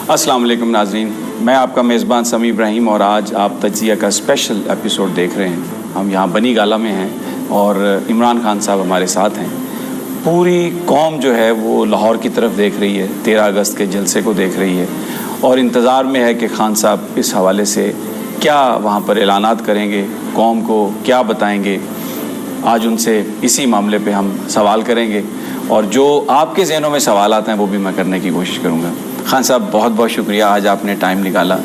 السلام علیکم ناظرین، میں آپ کا میزبان سمیع ابراہیم اور آج آپ تجزیہ کا اسپیشل ایپیسوڈ دیکھ رہے ہیں۔ ہم یہاں بنی گالہ میں ہیں اور عمران خان صاحب ہمارے ساتھ ہیں۔ پوری قوم جو ہے وہ لاہور کی طرف دیکھ رہی ہے، 13 اگست کے جلسے کو دیکھ رہی ہے اور انتظار میں ہے کہ خان صاحب اس حوالے سے کیا وہاں پر اعلانات کریں گے، قوم کو کیا بتائیں گے۔ آج ان سے اسی معاملے پہ ہم سوال کریں گے اور جو آپ کے ذہنوں میں سوالات ہیں وہ بھی میں کرنے کی کوشش کروں گا۔ خان صاحب بہت بہت شکریہ، آج آپ نے ٹائم نکالا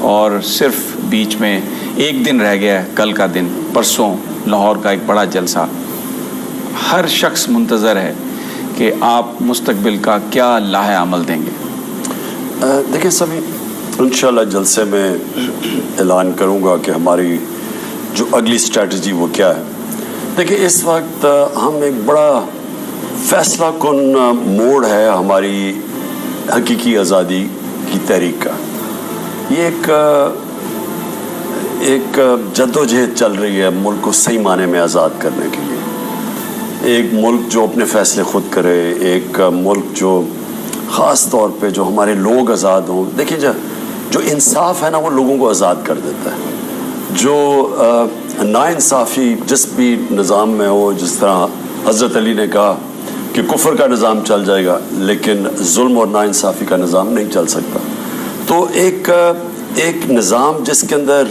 اور صرف بیچ میں ایک دن رہ گیا ہے، کل کا دن، پرسوں لاہور کا ایک بڑا جلسہ۔ ہر شخص منتظر ہے کہ آپ مستقبل کا کیا لاہ عمل دیں گے۔ دیکھیں سبھی، انشاءاللہ جلسے میں اعلان کروں گا کہ ہماری جو اگلی اسٹریٹجی وہ کیا ہے۔ دیکھیں اس وقت ہم ایک بڑا فیصلہ کن موڑ ہے ہماری حقیقی آزادی کی تحریک کا۔ یہ ایک جدوجہد چل رہی ہے ملک کو صحیح معنی میں آزاد کرنے کے لیے۔ ایک ملک جو اپنے فیصلے خود کرے، ایک ملک جو خاص طور پہ جو ہمارے لوگ آزاد ہوں۔ دیکھیں جو انصاف ہے نا وہ لوگوں کو آزاد کر دیتا ہے۔ جو ناانصافی جس بھی نظام میں ہو، جس طرح حضرت علی نے کہا کہ کفر کا نظام چل جائے گا لیکن ظلم اور ناانصافی کا نظام نہیں چل سکتا۔ تو ایک نظام جس کے اندر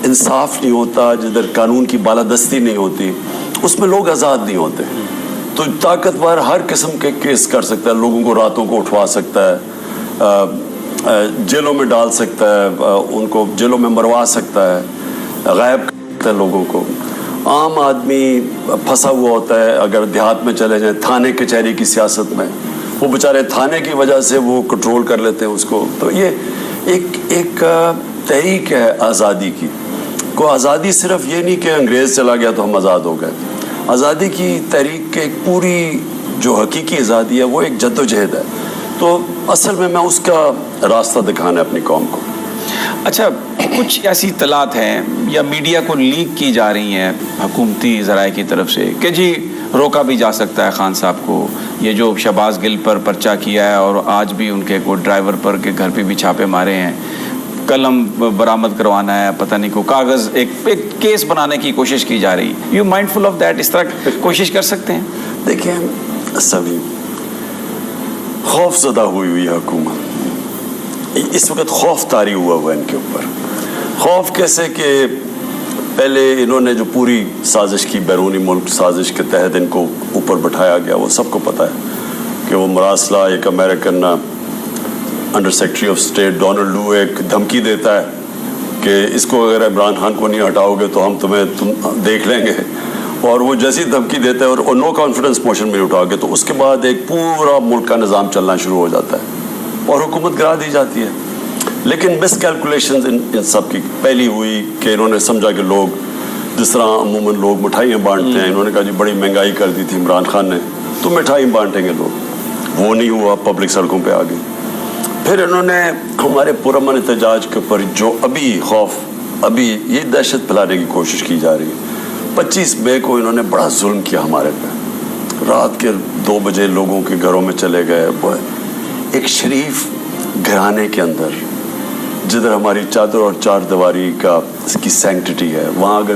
انصاف نہیں ہوتا، جدھر قانون کی بالادستی نہیں ہوتی، اس میں لوگ آزاد نہیں ہوتے۔ تو طاقتور ہر قسم کے کیس کر سکتا ہے، لوگوں کو راتوں کو اٹھوا سکتا ہے، جیلوں میں ڈال سکتا ہے، ان کو جیلوں میں مروا سکتا ہے، غائب کر سکتا ہے لوگوں کو۔ عام آدمی پھنسا ہوا ہوتا ہے، اگر دیہات میں چلے جائیں تھانے کچہری کی سیاست میں، وہ بیچارے تھانے کی وجہ سے وہ کنٹرول کر لیتے ہیں اس کو۔ تو یہ ایک تحریک ہے آزادی کی۔ کو آزادی صرف یہ نہیں کہ انگریز چلا گیا تو ہم آزاد ہو گئے۔ آزادی کی تحریک کے ایک پوری جو حقیقی آزادی ہے وہ ایک جدوجہد ہے۔ تو اصل میں اس کا راستہ دکھانا ہے اپنی قوم کو۔ اچھا، کچھ ایسی اطلاعات ہیں یا میڈیا کو لیک کی جا رہی ہیں حکومتی ذرائع کی طرف سے کہ جی روکا بھی جا سکتا ہے خان صاحب کو، یہ جو شہباز گل پر پرچہ کیا ہے اور آج بھی ان کے کوئی ڈرائیور پر کے گھر پہ بھی چھاپے مارے ہیں، قلم برآمد کروانا ہے، پتہ نہیں کو کاغذ، ایک کیس بنانے کی کوشش کی جا رہی ہے۔ یو مائنڈفل آف دیٹ، اس طرح کوشش کر سکتے ہیں؟ دیکھیں سبھی خوف زدہ ہوئی حکومت، اس وقت خوف طاری ہوا ہے ان کے اوپر۔ خوف کیسے کہ پہلے انہوں نے جو پوری سازش کی، بیرونی ملک سازش کے تحت ان کو اوپر بٹھایا گیا، وہ سب کو پتہ ہے کہ وہ مراسلہ ایک American under secretary of state Donald Lu ایک دھمکی دیتا ہے کہ اس کو اگر عمران خان کو نہیں ہٹاؤ گے تو ہم تم دیکھ لیں گے، اور وہ جیسی دھمکی دیتا ہے اور نو کانفیڈنس موشن میں اٹھاؤ گے تو اس کے بعد ایک پورا ملک کا نظام چلنا شروع ہو جاتا ہے اور حکومت گرا دی جاتی ہے۔ لیکن مس کیلکولیشنز ان سب کی پہلی ہوئی کہ انہوں نے سمجھا کہ لوگ جس طرح عموماً لوگ مٹھائیاں بانٹتے ہیں، انہوں نے کہا جی بڑی مہنگائی کر دی تھی عمران خان نے تو مٹھائی بانٹیں گے لوگ، وہ نہیں ہوا، پبلک سڑکوں پہ آ گئی۔ پھر انہوں نے ہمارے پرامن احتجاج کے اوپر جو ابھی یہ دہشت پھیلانے کی کوشش کی جا رہی ہے۔ 25 مئی کو انہوں نے بڑا ظلم کیا ہمارے پہ، رات کے 2 بجے لوگوں کے گھروں میں چلے گئے۔ ایک شریف گھرانے کے اندر جدھر ہماری چادر اور چار دیواری کی سینکٹیٹی ہے، وہاں اگر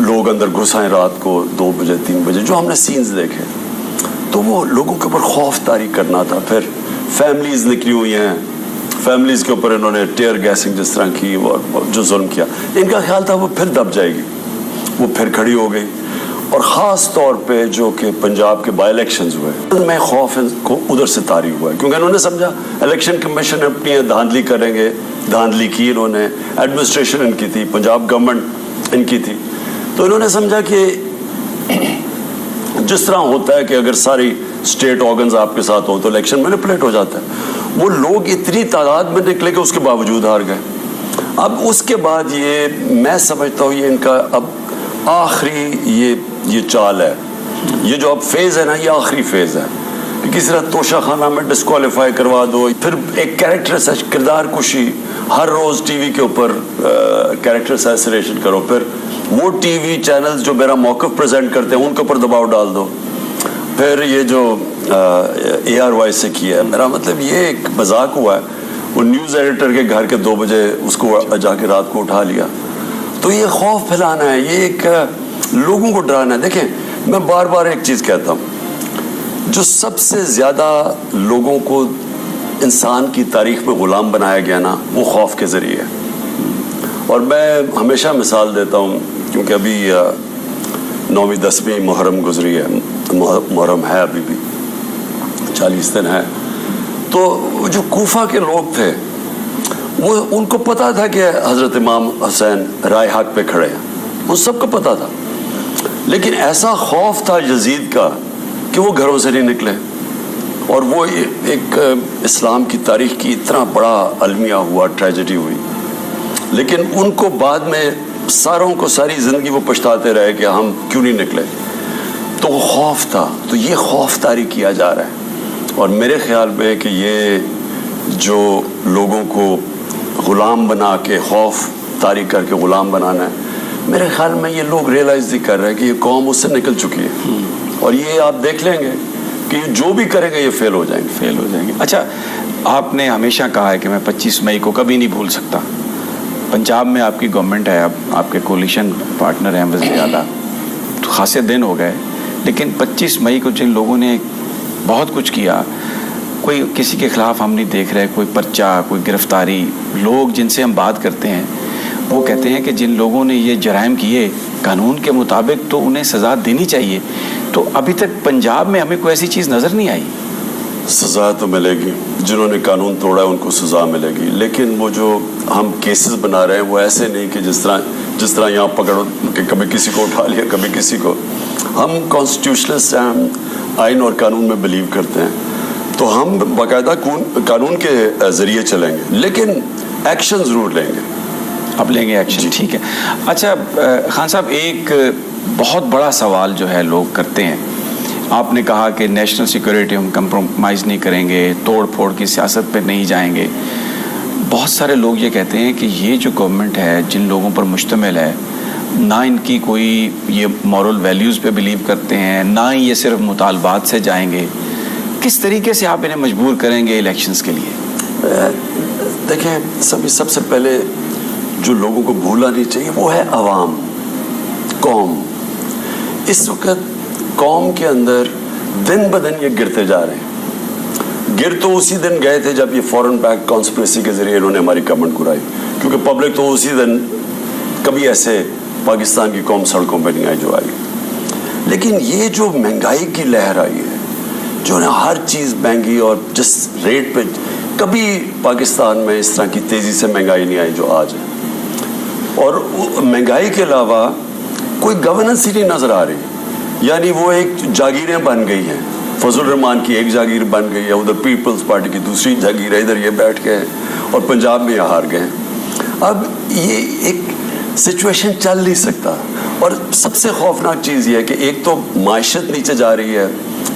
لوگ اندر گھس آئیں رات کو 2 بجے 3 بجے، جو ہم نے سینز دیکھے تو وہ لوگوں کے اوپر خوف طاری کرنا تھا۔ پھر فیملیز نکلی ہوئی ہیں، فیملیز کے اوپر انہوں نے ٹیئر گیسنگ جس طرح کی اور جو ظلم کیا، ان کا خیال تھا وہ پھر دب جائے گی، وہ پھر کھڑی ہو گئی۔ اور خاص طور پہ جو کہ پنجاب کے بائی الیکشنز ہوئے ان میں خوف کو ادھر سے طاری ہوا ہے، کیونکہ انہوں نے سمجھا الیکشن کمیشن اپنی دھاندلی کریں گے، دھاندلی کی انہوں نے، ایڈمنسٹریشن ان کی تھی، پنجاب گورنمنٹ ان کی تھی، تو انہوں نے سمجھا کہ جس طرح ہوتا ہے کہ اگر ساری اسٹیٹ آرگنز آپ کے ساتھ ہو تو الیکشن مینیپولیٹ ہو جاتا ہے۔ وہ لوگ اتنی تعداد میں نکلے کہ اس کے باوجود ہار گئے۔ اب اس کے بعد یہ میں سمجھتا ہوں یہ ان کا اب آخری یہ چال ہے، یہ جو اب فیز ہے نا یہ آخری فیز ہے کہ کسی طرح توشہ خانہ میں ڈسکوالیفائی کروا دو، پھر ایک کیریکٹر سچ کردار کشی، ہر روز ٹی وی کے اوپر کیریکٹر اسیسینیشن کرو، پھر وہ ٹی وی چینلز جو میرا موقف پریزنٹ کرتے ہیں ان کے اوپر دباؤ ڈال دو، پھر یہ جو ARY سے کیا ہے، میرا مطلب یہ ایک مذاق ہوا ہے. وہ نیوز ایڈیٹر کے گھر کے 2 بجے اس کو جا کے رات کو اٹھا لیا. تو یہ خوف پھیلانا ہے، یہ ایک لوگوں کو ڈرانا ہے. دیکھیں میں بار بار ایک چیز کہتا ہوں، جو سب سے زیادہ لوگوں کو انسان کی تاریخ میں غلام بنایا گیا نا، وہ خوف کے ذریعے ہے. اور میں ہمیشہ مثال دیتا ہوں، کیونکہ ابھی 9ویں 10ویں محرم گزری ہے، محرم ہے ابھی بھی 40 دن ہے. تو جو کوفہ کے لوگ تھے وہ ان کو پتا تھا کہ حضرت امام حسین رائے حق پہ کھڑے ہیں، ان سب کو پتا تھا. لیکن ایسا خوف تھا یزید کا کہ وہ گھروں سے نہیں نکلے. اور وہ ایک اسلام کی تاریخ کی اتنا بڑا المیہ ہوا، ٹریجڈی ہوئی. لیکن ان کو بعد میں ساروں کو ساری زندگی وہ پچھتاتے رہے کہ ہم کیوں نہیں نکلے. تو وہ خوف تھا. تو یہ خوف طاری کیا جا رہا ہے. اور میرے خیال میں کہ یہ جو لوگوں کو غلام بنا کے خوف طاری کر کے غلام بنانا ہے، میرے خیال میں یہ لوگ ریئلائز نہیں کر رہے کہ یہ قوم اس سے نکل چکی ہے. اور یہ آپ دیکھ لیں گے کہ جو بھی کریں گے یہ فیل ہو جائیں گے. اچھا، آپ نے ہمیشہ کہا ہے کہ میں 25 مئی کو کبھی نہیں بھول سکتا. پنجاب میں آپ کی گورنمنٹ ہے، اب آپ کے کولیشن پارٹنر ہیں وزیر اعلیٰ، تو خاصے دن ہو گئے. لیکن 25 مئی کو جن لوگوں نے بہت کچھ کیا، کوئی کسی کے خلاف ہم نہیں دیکھ رہے، کوئی پرچہ، کوئی گرفتاری. لوگ جن سے ہم بات کرتے ہیں وہ کہتے ہیں کہ جن لوگوں نے یہ جرائم کیے قانون کے مطابق تو انہیں سزا دینی چاہیے. تو ابھی تک پنجاب میں ہمیں کوئی ایسی چیز نظر نہیں آئی. سزا تو ملے گی، جنہوں نے قانون توڑا ہے ان کو سزا ملے گی. لیکن وہ جو ہم کیسز بنا رہے ہیں وہ ایسے نہیں کہ جس طرح یہاں پکڑو کہ کبھی کسی کو اٹھا لیا کبھی کسی کو. ہم کانسٹیٹیوشنلسٹ ہیں، ہم آئین اور قانون میں بلیو کرتے ہیں. تو ہم باقاعدہ قانون کے ذریعے چلیں گے، لیکن ایکشن ضرور لیں گے. اب لیں گے ایکشن، ٹھیک ہے. اچھا خان صاحب، ایک بہت بڑا سوال جو ہے لوگ کرتے ہیں، آپ نے کہا کہ نیشنل سیکورٹی ہم کمپرومائز نہیں کریں گے، توڑ پھوڑ کی سیاست پہ نہیں جائیں گے. بہت سارے لوگ یہ کہتے ہیں کہ یہ جو گورنمنٹ ہے جن لوگوں پر مشتمل ہے، نہ ان کی کوئی یہ مورل ویلیوز پہ بلیو کرتے ہیں، نہ ہی یہ صرف مطالبات سے جائیں گے. کس طریقے سے آپ انہیں مجبور کریں گے الیکشنز کے لیے؟ دیکھیں سب سے پہلے جو لوگوں کو بھولا نہیں چاہیے وہ ہے عوام، قوم. اس وقت قوم کے اندر دن بدن یہ گرتے جا رہے ہیں. گر تو اسی دن گئے تھے جب یہ فورن بیک کانسپریسی کے ذریعے انہوں نے ہماری گورنمنٹ گرائی، کیونکہ پبلک تو اسی دن کبھی ایسے پاکستان کی قوم سڑکوں پہ نہیں آئی جو آئی. لیکن یہ جو مہنگائی کی لہر آئی ہے، جو نا ہر چیز مہنگی، اور جس ریٹ پہ کبھی پاکستان میں اس طرح کی تیزی سے مہنگائی نہیں آئی جو آج ہے. اور مہنگائی کے علاوہ کوئی گورننس ہی نہیں نظر آ رہی. یعنی وہ ایک جاگیریں بن گئی ہیں. فضل الرحمان کی ایک جاگیر بن گئی ہے، ادھر پیپلز پارٹی کی دوسری جاگیر ہے، ادھر یہ بیٹھ گئے اور پنجاب میں یہ ہار گئے. اب یہ ایک سچویشن چل نہیں سکتا. اور سب سے خوفناک چیز یہ ہے کہ ایک تو معیشت نیچے جا رہی ہے،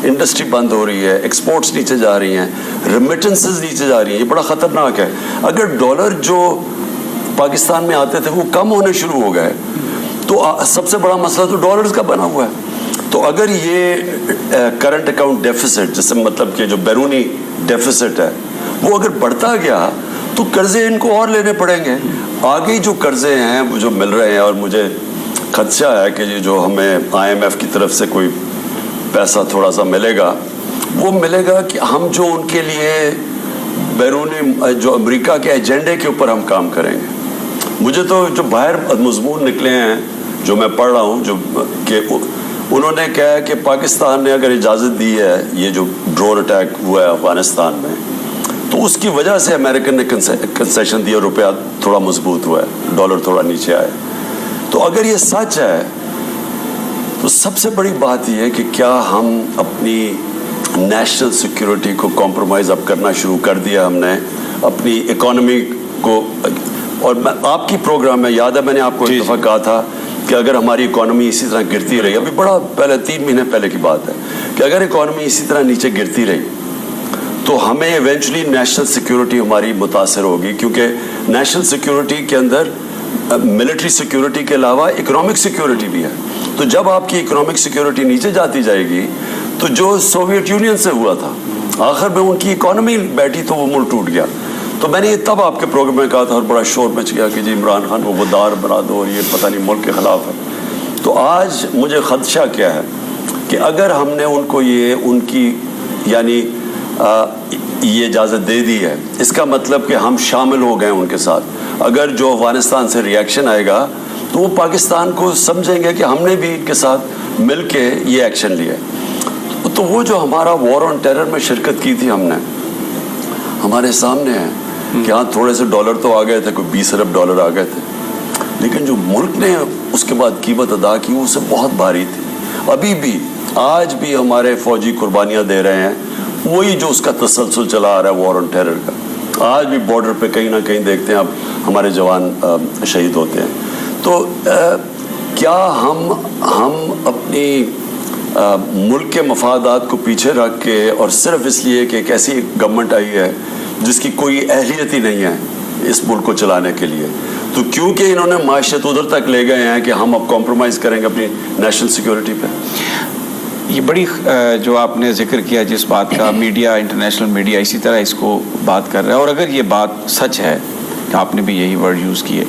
انڈسٹری بند ہو رہی ہے، ایکسپورٹس نیچے جا رہی ہیں، ریمیٹنسز نیچے جا رہی ہیں. یہ بڑا خطرناک ہے. اگر ڈالر جو پاکستان میں آتے تھے وہ کم ہونے شروع ہو گئے تو سب سے بڑا مسئلہ تو ڈالرز کا بنا ہوا ہے. تو اگر یہ کرنٹ اکاؤنٹ ڈیفیسٹ، جس سے مطلب کہ جو بیرونی ڈیفیسٹ ہے، وہ اگر بڑھتا گیا تو قرضے ان کو اور لینے پڑیں گے. آگے جو قرضے ہیں وہ جو مل رہے ہیں، اور مجھے خدشہ ہے کہ یہ جو ہمیں IMF کی طرف سے کوئی پیسہ تھوڑا سا ملے گا، وہ ملے گا کہ ہم جو ان کے لیے بیرونی جو امریکہ کے ایجنڈے کے اوپر ہم کام کریں گے. مجھے تو جو باہر مضمون نکلے ہیں جو میں پڑھ رہا ہوں، جو کہ انہوں نے کہا کہ پاکستان نے اگر اجازت دی ہے یہ جو ڈرون اٹیک ہوا ہے افغانستان میں، تو اس کی وجہ سے امریکن نے کنسیشن دی اور روپیہ تھوڑا مضبوط ہوا ہے، ڈالر تھوڑا نیچے آئے. تو اگر یہ سچ ہے تو سب سے بڑی بات یہ ہے کہ کیا ہم اپنی نیشنل سیکیورٹی کو کمپرومائز اب کرنا شروع کر دیا ہم نے اپنی اکانومی کو. اور آپ کی پروگرام میں یاد ہے میں نے آپ کو ایک دفعہ کہا تھا کہ اگر ہماری اکانومی اسی طرح گرتی رہی، ابھی بڑا پہلے 3 مہینے پہلے کی بات ہے، کہ اگر اکانومی اسی طرح نیچے گرتی رہی تو ہمیں ایونچولی نیشنل سیکیورٹی ہماری متاثر ہوگی. کیونکہ نیشنل سیکیورٹی کے اندر ملٹری سیکیورٹی کے علاوہ اکنامک سیکیورٹی بھی ہے. تو جب آپ کی اکنامک سیکیورٹی نیچے جاتی جائے گی تو جو سوویت یونین سے ہوا تھا آخر میں ان کی اکانومی بیٹھی تو وہ ملک ٹوٹ گیا. تو میں نے یہ تب آپ کے پروگرام میں کہا تھا اور بڑا شور مچ گیا کہ جی عمران خان کو غدار بنا دو اور یہ پتہ نہیں ملک کے خلاف ہے. تو آج مجھے خدشہ کیا ہے کہ اگر ہم نے ان کو ان کی یعنی یہ اجازت دے دی ہے, اس کا مطلب کہ ہم شامل ہو گئے ان کے ساتھ. اگر جو افغانستان سے ریئیکشن آئے گا تو وہ پاکستان کو سمجھیں گے کہ ہم نے بھی ان کے ساتھ مل کے یہ ایکشن لیا. تو وہ جو ہمارا وار آن ٹیرر میں شرکت کی تھی ہم نے, ہمارے سامنے ہے کہ ہاں تھوڑے سے ڈالر تو آ گئے تھے, کوئی 20 ارب ڈالر آ گئے تھے, لیکن جو ملک نے اس کے بعد قیمت ادا کی وہ اسے بہت بھاری تھی. ابھی بھی آج بھی ہمارے فوجی قربانیاں دے رہے ہیں, وہی جو اس کا تسلسل چلا آ رہا ہے وار آن ٹیرر کا. آج بھی بارڈر پہ کہیں نہ کہیں دیکھتے ہیں اب ہمارے جوان شہید ہوتے ہیں. تو کیا ہم اپنی ملک کے مفادات کو پیچھے رکھ کے اور صرف اس لیے کہ ایک ایسی گورنمنٹ آئی ہے جس کی کوئی اہلیت ہی نہیں ہے اس ملک کو چلانے کے لیے, تو کیونکہ انہوں نے معیشت ادھر تک لے گئے ہیں کہ ہم اب کمپرومائز کریں گے اپنی نیشنل سیکورٹی پہ. یہ بڑی جو آپ نے ذکر کیا جس بات کا, میڈیا, انٹرنیشنل میڈیا اسی طرح اس کو بات کر رہا ہے, اور اگر یہ بات سچ ہے کہ آپ نے بھی یہی ورڈ یوز کیے,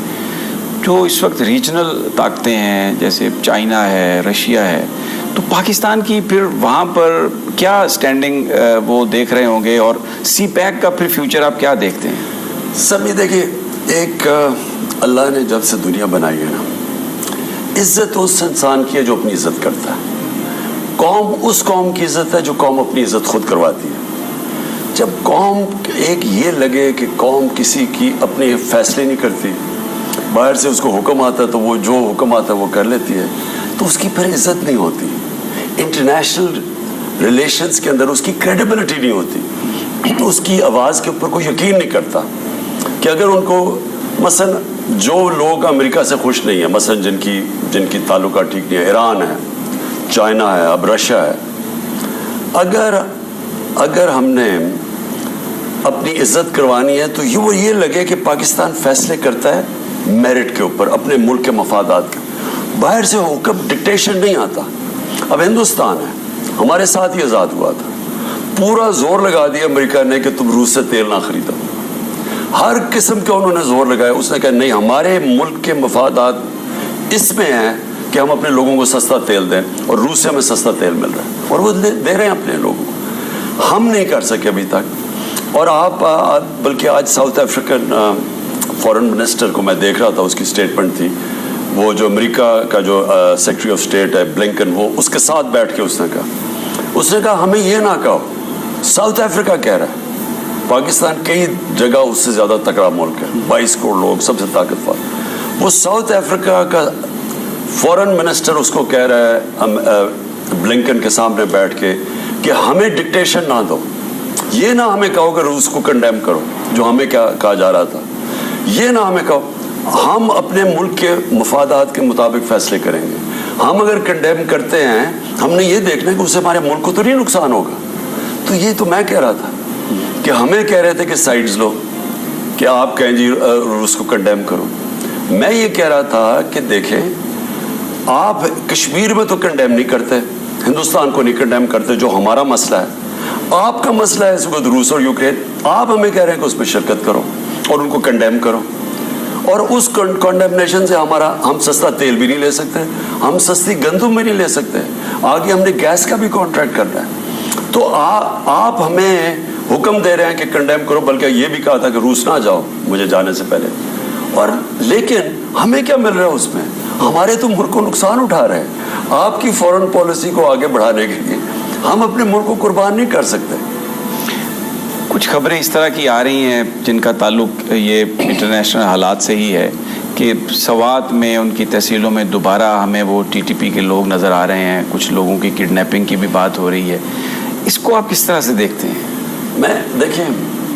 جو اس وقت ریجنل طاقتیں ہیں جیسے چائنا ہے, رشیا ہے, تو پاکستان کی پھر وہاں پر کیا اسٹینڈنگ وہ دیکھ رہے ہوں گے, اور سی پیک کا پھر فیوچر آپ کیا دیکھتے ہیں؟ سب یہ دیکھیے, ایک اللہ نے جب سے دنیا بنائی ہے نا, عزت اس انسان کی ہے جو اپنی عزت کرتا ہے. قوم اس قوم کی عزت ہے جو قوم اپنی عزت خود کرواتی ہے. جب قوم ایک یہ لگے کہ قوم کسی کی اپنے فیصلے نہیں کرتی, باہر سے اس کو حکم آتا ہے تو وہ جو حکم آتا ہے وہ کر لیتی ہے, تو اس کی پھر عزت نہیں ہوتی. انٹرنیشنل ریلیشنز کے اندر اس کی کریڈیبلٹی نہیں ہوتی. تو اس کی آواز کے اوپر کوئی یقین نہیں کرتا کہ اگر ان کو مثلا جو لوگ امریکہ سے خوش نہیں ہیں, مثلا جن کی تعلقات ٹھیک نہیں ہے, ایران ہے, چائنا ہے, اب رشیا ہے, اگر ہم نے اپنی عزت کروانی ہے تو وہ یہ لگے کہ پاکستان فیصلے کرتا ہے میرٹ کے اوپر, اپنے ملک کے مفادات کے. باہر سے حکم ڈکٹیشن نہیں آتا. اب ہندوستان ہے, ہمارے ساتھ ہی آزاد ہوا تھا, پورا زور لگا دیا امریکہ نے کہ تم روس سے تیل نہ خریدو. ہر قسم کے انہوں نے زور لگایا. اس نے کہا نہیں, ہمارے ملک کے مفادات اس میں ہیں کہ ہم اپنے لوگوں کو سستا تیل دیں, اور روس سے ہمیں سستا تیل مل رہا ہے اور وہ دے رہے ہیں اپنے لوگوں کو. ہم نہیں کر سکے ابھی تک. اور آپ بلکہ آج ساؤتھ افریقن فورن منسٹر کو میں دیکھ رہا تھا, اس کی اسٹیٹمنٹ تھی, وہ جو امریکہ کا جو سیکرٹری آف اسٹیٹ ہے بلنکن, وہ اس کے ساتھ بیٹھ کے اس نے کہا ہمیں یہ نہ کہو, ساؤتھ افریقہ کہہ رہا ہے پاکستان کئی جگہ اس سے زیادہ تکڑا ملک ہے, 22 کروڑ لوگ, سب سے طاقتور. وہ ساؤتھ افریقہ کا فورن منسٹر اس کو کہہ رہا ہے بلنکن کے سامنے بیٹھ کے کہ ہمیں ڈکٹیشن نہ دو, یہ نہ ہمیں کہو کہ روس کو کنڈیم کرو جو ہمیں کیا کہا جا رہا تھا, یہ نہ ہمیں کہو, ہم اپنے ملک کے مفادات کے مطابق فیصلے کریں گے. ہم اگر کنڈیم کرتے ہیں ہم نے یہ دیکھنا ہے کہ اس سے ہمارے ملک کو تو نہیں نقصان ہوگا. تو یہ تو میں کہہ رہا تھا کہ ہمیں کہہ رہے تھے کہ سائڈز لو, کہ آپ کہیں جی روس کو کنڈیم کرو. میں یہ کہہ رہا تھا کہ دیکھیں, آپ کشمیر میں تو کنڈیم نہیں کرتے, ہندوستان کو نہیں کنڈیم کرتے جو ہمارا مسئلہ ہے. آپ کا مسئلہ ہے اس وقت روس اور یوکرین, آپ ہمیں کہہ رہے ہیں کہ اس پہ شرکت کرو اور ان کو کنڈیم کرو, اور اس کنڈیمنیشن سے ہم سستا تیل بھی نہیں لے سکتے, ہم سستی گندم بھی نہیں لے سکتے, آگے ہم نے گیس کا بھی کانٹریکٹ کرنا ہے. تو آپ ہمیں حکم دے رہے ہیں کہ کنڈیم کرو, بلکہ یہ بھی کہا تھا کہ روس نہ جاؤ مجھے جانے سے پہلے. اور لیکن ہمیں کیا مل رہا ہے اس میں, ہمارے تو ملک کو نقصان اٹھا رہے ہیں. آپ کی فورن پالیسی کو آگے بڑھانے کے لیے ہم اپنے ملک کو قربان نہیں کر سکتے. کچھ خبریں اس طرح کی آ رہی ہیں جن کا تعلق یہ انٹرنیشنل حالات سے ہی ہے کہ سوات میں ان کی تحصیلوں میں دوبارہ ہمیں وہ ٹی ٹی پی کے لوگ نظر آ رہے ہیں, کچھ لوگوں کی کڈنیپنگ کی بھی بات ہو رہی ہے. اس کو آپ کس طرح سے دیکھتے ہیں؟ دیکھیں,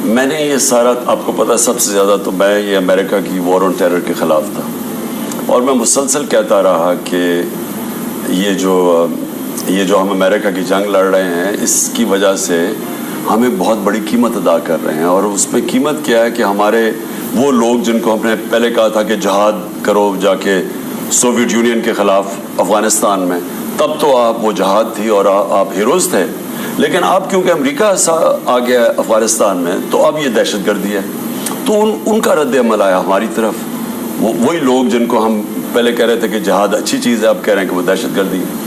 میں نے یہ سارا, آپ کو پتا سب سے زیادہ تو میں یہ امریکہ کی وار آن ٹیرر کے خلاف تھا, اور میں مسلسل کہتا رہا کہ یہ جو ہم امریکہ کی جنگ لڑ رہے ہیں اس کی وجہ سے ہمیں بہت بڑی قیمت ادا کر رہے ہیں. اور اس میں قیمت کیا ہے کہ ہمارے وہ لوگ جن کو ہم نے پہلے کہا تھا کہ جہاد کرو جا کے سوویت یونین کے خلاف افغانستان میں, تب تو آپ وہ جہاد تھی اور آپ ہیروز تھے، لیکن اب کیونکہ امریکہ آ گیا افغانستان میں تو اب یہ دہشت گردی ہے. تو ان کا رد عمل آیا ہماری طرف. وہی لوگ جن کو ہم پہلے کہہ رہے تھے کہ جہاد اچھی چیز ہے، اب کہہ رہے ہیں کہ وہ دہشت گردی ہے.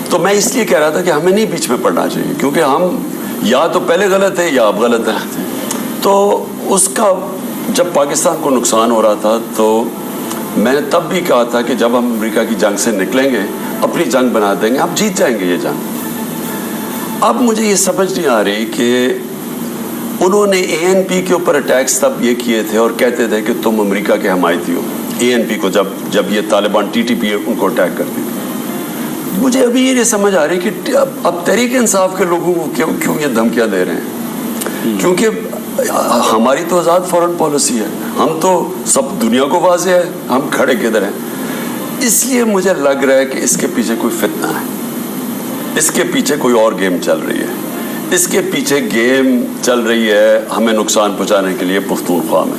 تو میں اس لیے کہہ رہا تھا کہ ہمیں نہیں بیچ میں پڑنا چاہیے، کیونکہ ہم یا تو پہلے غلط ہے یا اب غلط ہے. تو اس کا جب پاکستان کو نقصان ہو رہا تھا تو میں نے تب بھی کہا تھا کہ جب ہم امریکہ کی جنگ سے نکلیں گے اپنی جنگ بنا دیں گے، آپ جیت جائیں گے یہ جنگ. اب مجھے یہ سمجھ نہیں آ رہی کہ انہوں نے اے این پی کے اوپر اٹیکس تب یہ کیے تھے اور کہتے تھے کہ تم امریکہ کے حمایتی ہو. اے این پی کو جب یہ طالبان ٹی ٹی پی ان کو اٹیک کرتی تھی. مجھے ابھی یہ نہیں سمجھ آ رہی کہ اب تحریک انصاف کے لوگوں کو کیوں یہ دھمکیاں دے رہے ہیں، کیونکہ ہماری تو آزاد فورن پالیسی ہے، ہم تو سب دنیا کو واضح ہے ہم کھڑے کدھر ہیں. اس لیے مجھے لگ رہا ہے کہ اس کے پیچھے کوئی فتنہ ہے، اس کے پیچھے کوئی اور گیم چل رہی ہے، اس کے پیچھے گیم چل رہی ہے ہمیں نقصان پہنچانے کے لیے پختونخوا میں.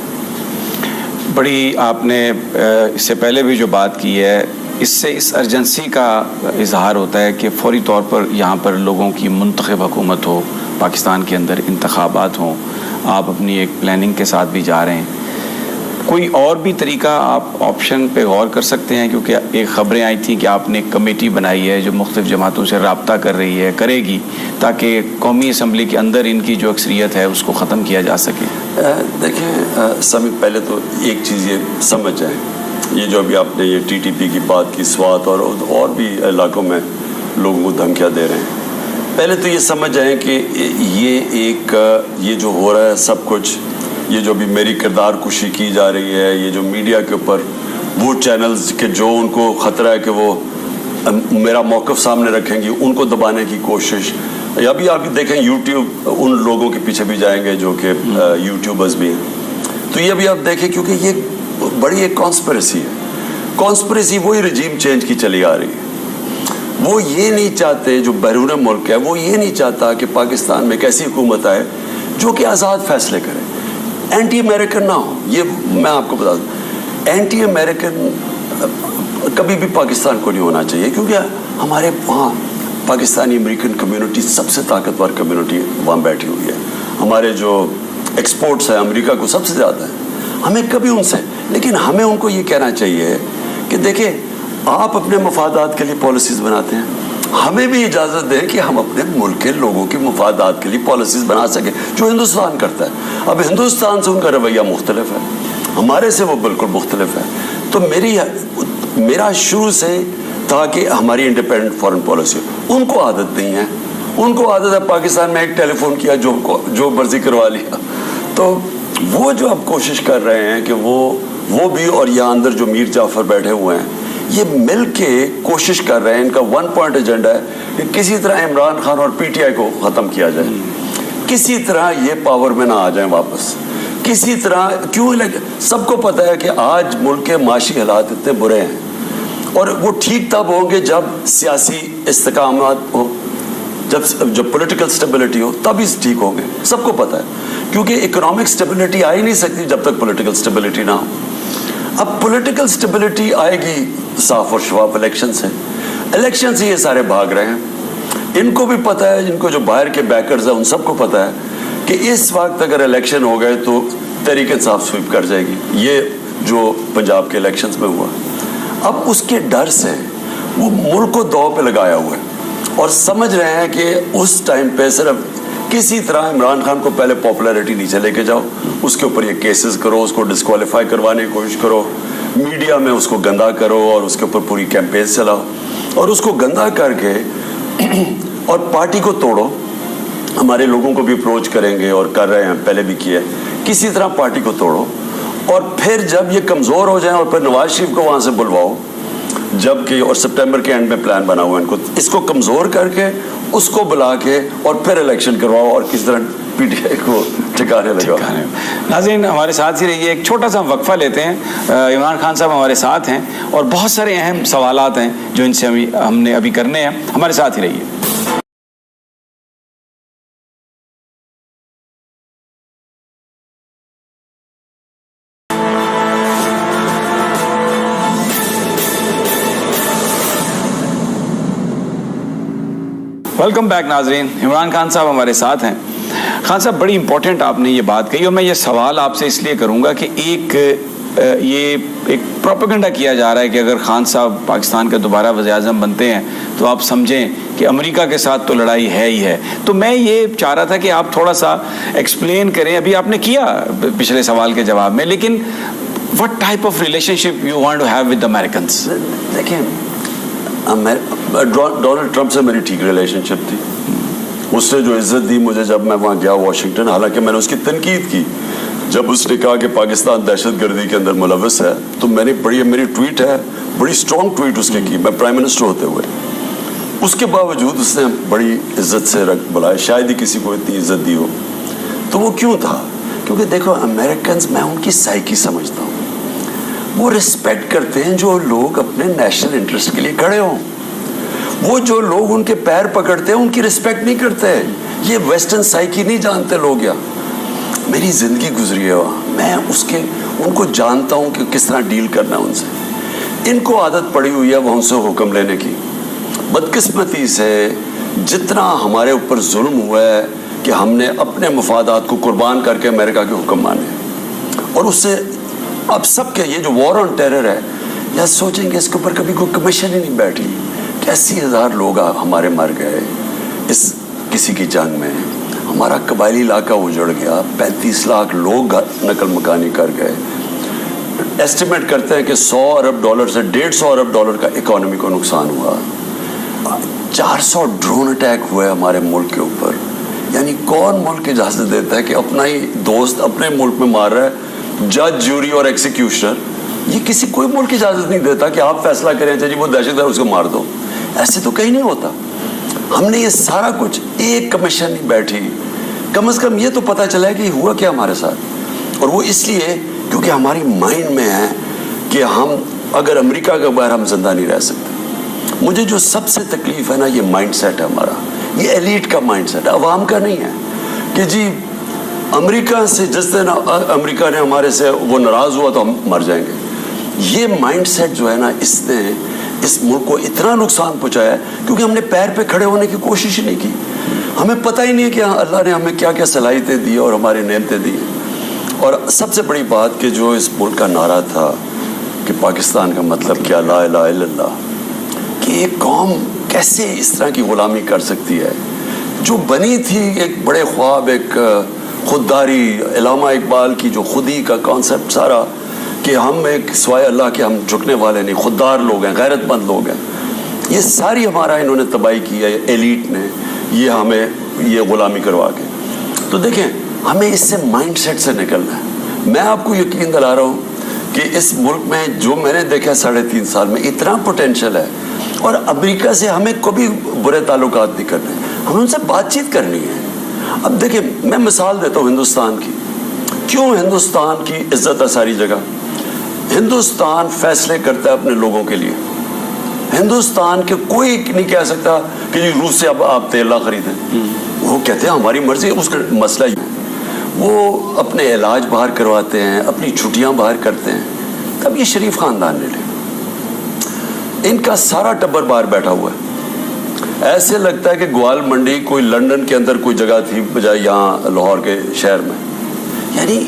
بڑی آپ نے اس سے پہلے بھی جو بات کی ہے، اس سے اس ارجنسی کا اظہار ہوتا ہے کہ فوری طور پر یہاں پر لوگوں کی منتخب حکومت ہو، پاکستان کے اندر انتخابات ہوں. آپ اپنی ایک پلاننگ کے ساتھ بھی جا رہے ہیں. کوئی اور بھی طریقہ آپ آپشن پہ غور کر سکتے ہیں؟ کیونکہ ایک خبریں آئی تھیں کہ آپ نے ایک کمیٹی بنائی ہے جو مختلف جماعتوں سے رابطہ کر رہی ہے، کرے گی، تاکہ قومی اسمبلی کے اندر ان کی جو اکثریت ہے اس کو ختم کیا جا سکے. دیکھیں سمی، پہلے تو ایک چیز یہ سمجھ جائیں، یہ جو ابھی آپ نے یہ ٹی ٹی پی کی بات کی، سوات اور بھی علاقوں میں لوگوں کو دھمکیاں دے رہے ہیں. پہلے تو یہ سمجھ جائیں کہ یہ جو ہو رہا ہے سب کچھ، یہ جو بھی میری کردار کشی کی جا رہی ہے، یہ جو میڈیا کے اوپر وہ چینلز کے جو ان کو خطرہ ہے کہ وہ میرا موقف سامنے رکھیں گی، ان کو دبانے کی کوشش. یا بھی آپ دیکھیں یوٹیوب ان لوگوں کے پیچھے بھی جائیں گے جو کہ یوٹیوبرز بھی ہیں. تو یہ بھی آپ دیکھیں کیونکہ یہ بڑی ایک کانسپریسی ہے. کانسپریسی وہی رجیم چینج کی چلی آ رہی ہے. وہ یہ نہیں چاہتے، جو بیرون ملک ہے وہ یہ نہیں چاہتا کہ پاکستان میں ایک ایسی حکومت آئے جو کہ آزاد فیصلے کرے، اینٹی امریکن نہ ہو. یہ میں آپ کو بتا دوں، اینٹی امریکن کبھی بھی پاکستان کو نہیں ہونا چاہیے، کیونکہ ہمارے وہاں پاکستانی امریکن کمیونٹی سب سے طاقتور کمیونٹی وہاں بیٹھی ہوئی ہے. ہمارے جو ایکسپورٹس ہیں امریکہ کو سب سے زیادہ ہیں. ہمیں کبھی ان سے، لیکن ہمیں ان کو یہ کہنا چاہیے کہ دیکھیں آپ اپنے مفادات کے لیے پالیسیز بناتے ہیں، ہمیں بھی اجازت دیں کہ ہم اپنے ملک کے لوگوں کے مفادات کے لیے پالیسیز بنا سکیں، جو ہندوستان کرتا ہے. اب ہندوستان سے ان کا رویہ مختلف ہے، ہمارے سے وہ بالکل مختلف ہے. تو میرا شروع سے تھا کہ ہماری انڈیپینڈنٹ فارن پالیسی. ان کو عادت نہیں ہے، ان کو عادت ہے پاکستان میں ایک ٹیلی فون کیا جو مرضی کروا لیا. تو وہ جو اب کوشش کر رہے ہیں کہ وہ بھی، اور یہاں اندر جو میر جعفر بیٹھے ہوئے ہیں، یہ مل کے کوشش کر رہے ہیں. ان کا 1 پوائنٹ ایجنڈا ہے کہ کسی طرح عمران خان اور پی ٹی آئی کو ختم کیا جائے، کسی طرح یہ پاور میں نہ آ جائیں واپس، کسی طرح. کیوں؟ سب کو پتہ ہے کہ آج ملک کے معاشی حالات اتنے برے ہیں، اور وہ ٹھیک تب ہوں گے جب سیاسی استحکامات ہو، جب پولیٹیکل سٹیبلٹی ہو، تب ہی ٹھیک ہوں گے. سب کو پتہ ہے، کیونکہ اکنامک سٹیبلٹی آ ہی نہیں سکتی جب تک پولیٹیکل سٹیبلٹی نہ ہو. اب پولیٹیکل سٹیبلٹی آئے گی صاف اور شفاف الیکشن سے. الیکشن سے یہ سارے بھاگ رہے ہیں. ان کو بھی پتہ ہے، جن کو جو باہر کے بیکرز ہیں ان سب کو پتہ ہے کہ اس وقت اگر الیکشن ہو گئے تو تحریک انصاف سویپ کر جائے گی. یہ جو پنجاب کے الیکشنز میں ہوا، اب اس کے ڈر سے وہ ملک کو دو پہ لگایا ہوا ہے، اور سمجھ رہے ہیں کہ اس ٹائم پہ صرف کسی طرح عمران خان کو پہلے پاپولیرٹی نیچے لے کے جاؤ، اس کے اوپر یہ کیسز کرو، اس کو ڈسکوالیفائی کروانے کی کوشش کرو، میڈیا میں اس کو گندا کرو، اور اس کے اوپر پوری کیمپین چلاؤ، اور اس کو گندا کر کے اور پارٹی کو توڑو. ہمارے لوگوں کو بھی اپروچ کریں گے اور کر رہے ہیں، پہلے بھی کیا ہے، کسی طرح پارٹی کو توڑو، اور پھر جب یہ کمزور ہو جائیں اور پھر نواز شریف کو وہاں سے بلواؤ، جبکہ اور سپٹمبر کے اینڈ میں پلان بنا ہوا ہے ان کو، اس کو کمزور کر کے اس کو بلا کے اور پھر الیکشن کرواؤ، اور کس طرح پی ٹی آئی کو ٹھکانے لگاؤ. ناظرین ہمارے ساتھ ہی رہیے، ایک چھوٹا سا وقفہ لیتے ہیں. عمران خان صاحب ہمارے ساتھ ہیں اور بہت سارے اہم سوالات ہیں جو ان سے ہم نے ابھی کرنے ہیں. ہمارے ساتھ ہی رہیے. ویلکم بیک ناظرین. عمران خان صاحب ہمارے ساتھ ہیں. خان صاحب بڑی امپورٹنٹ آپ نے یہ بات کہی اور میں یہ سوال آپ سے اس لیے کروں گا کہ یہ ایک پروپیگنڈا کیا جا رہا ہے کہ اگر خان صاحب پاکستان کے دوبارہ وزیر اعظم بنتے ہیں تو آپ سمجھیں کہ امریکہ کے ساتھ تو لڑائی ہے ہی ہے. تو میں یہ چاہ رہا تھا کہ آپ تھوڑا سا ایکسپلین کریں. ابھی آپ نے کیا پچھلے سوال کے جواب میں, لیکن what type of relationship you want to have with the Americans? دیکھیں, ڈونلڈ ٹرمپ سے میری ٹھیک ریلیشن شپ تھی. اس نے جو عزت دی مجھے جب میں وہاں گیا واشنگٹن, حالانکہ میں نے اس کی تنقید کی جب اس نے کہا کہ پاکستان دہشت گردی کے اندر ملوث ہے, تو میں نے میری ٹویٹ ہے, بڑی اسٹرانگ ٹویٹ اس نے کی, میں پرائم منسٹر ہوتے ہوئے. اس کے باوجود اس نے بڑی عزت سے بلایا, شاید ہی کسی کو اتنی عزت دی ہو. تو وہ کیوں تھا؟ کیونکہ دیکھو امریکنز, میں ان کی سائیکی سمجھتا ہوں, وہ رسپیکٹ کرتے ہیں جو لوگ اپنے نیشنل انٹرسٹ کے لیے کھڑے ہوں. وہ جو لوگ ان کے پیر پکڑتے ہیں ان کی رسپیکٹ نہیں کرتے. یہ ویسٹرن سائیکی نہیں جانتے لوگ. یا میری زندگی گزری ہے وہاں, میں ان کو جانتا ہوں کہ کس طرح ڈیل کرنا ہے ان سے. ان کو عادت پڑی ہوئی ہے وہ ان سے حکم لینے کی. بدقسمتی سے جتنا ہمارے اوپر ظلم ہوا ہے کہ ہم نے اپنے مفادات کو قربان کر کے امریکہ کے حکم مانے, اور اس سے اب سب کے یہ جو وار آن ٹیرر ہے, یا سوچیں گے اس کے اوپر کبھی کوئی کمیشن ہی نہیں بیٹھی. 80,000 لوگ ہمارے مر گئے اس کسی کی جنگ میں. ہمارا قبائلی علاقہ اجڑ گیا, 35 لاکھ لوگ نقل مکانی کر گئے. ایسٹیمیٹ کرتے ہیں کہ $100 ارب سے $150 ارب کا اکانومی کو نقصان ہوا. 400 ڈرون اٹیک ہوئے ہمارے ملک کے اوپر. یعنی کون ملک اجازت دیتا ہے کہ اپنا ہی دوست اپنے ملک میں مار رہا ہے؟ جج, جوری اور ایکسیکیوشنر, یہ کوئی ملک اجازت نہیں دیتا کہ آپ فیصلہ کریں جی وہ دہشت گرد اس کو مار دو. ایسے تو کہیں نہیں ہوتا. ہم نے یہ سارا کچھ, ایک کمیشن نہیں بیٹھی. کم از کم یہ تو پتہ چلا ہے کہ یہ ہوا کیا ہمارے ساتھ. اور وہ اس لیے کیونکہ ہماری مائنڈ میں ہے کہ ہم اگر امریکہ کے بغیر ہم زندہ نہیں رہ سکتے. مجھے جو سب سے تکلیف ہے نا, یہ مائنڈ سیٹ ہے ہمارا. یہ ایلیٹ کا مائنڈ سیٹ ہے, عوام کا نہیں ہے. کہ جی امریکہ سے جس دن امریکہ نے ہمارے سے وہ ناراض ہوا تو ہم مر جائیں گے. یہ مائنڈ سیٹ جو ہے نا, اس نے اس ملک کو اتنا نقصان پہنچایا ہے کیونکہ ہم نے پیر پہ کھڑے ہونے کی کوشش ہی نہیں کی. ہمیں پتہ ہی نہیں ہے کہ اللہ نے ہمیں کیا کیا صلاحیتیں دی اور ہمارے نعمتیں دی. اور سب سے بڑی بات کہ جو اس ملک کا نعرہ تھا کہ پاکستان کا مطلب کیا, لا الہ الا اللہ, کہ ایک قوم کیسے اس طرح کی غلامی کر سکتی ہے. جو بنی تھی ایک بڑے خواب, ایک خودداری, علامہ اقبال کی جو خودی کا کانسیپٹ سارا, کہ ہم ایک سوائے اللہ کے ہم جھکنے والے نہیں, خوددار لوگ ہیں, غیرت مند لوگ ہیں. یہ ساری ہمارا انہوں نے تباہی کی ہے ایلیٹ نے, یہ ہمیں یہ غلامی کروا کے. تو دیکھیں ہمیں اس سے مائنڈ سیٹ سے نکلنا ہے. میں آپ کو یقین دلا رہا ہوں کہ اس ملک میں جو میں نے دیکھا 3.5 سال میں اتنا پوٹینشیل ہے. اور امریکہ سے ہمیں کبھی برے تعلقات نہیں کرنے, ہمیں ان سے بات چیت کرنی ہے. اب دیکھیں میں مثال دیتا ہوں ہندوستان کی. کیوں ہندوستان کی عزت ہے ساری جگہ؟ ہندوستان فیصلے کرتا ہے اپنے لوگوں کے لیے. ہندوستان کے کوئی نہیں کہہ سکتا کہ جی روس سے اب آپ تیل نہ خریدیں. وہ کہتے ہیں ہماری مرضی, اس کا مسئلہ ہی ہے. وہ اپنے علاج باہر کرواتے ہیں, اپنی چھٹیاں باہر کرتے ہیں. اب یہ شریف خاندان لے لیں, ان کا سارا ٹبر باہر بیٹھا ہوا ہے. ایسے لگتا ہے کہ گوال منڈی کوئی لندن کے اندر کوئی جگہ تھی بجائے یہاں لاہور کے شہر میں. یعنی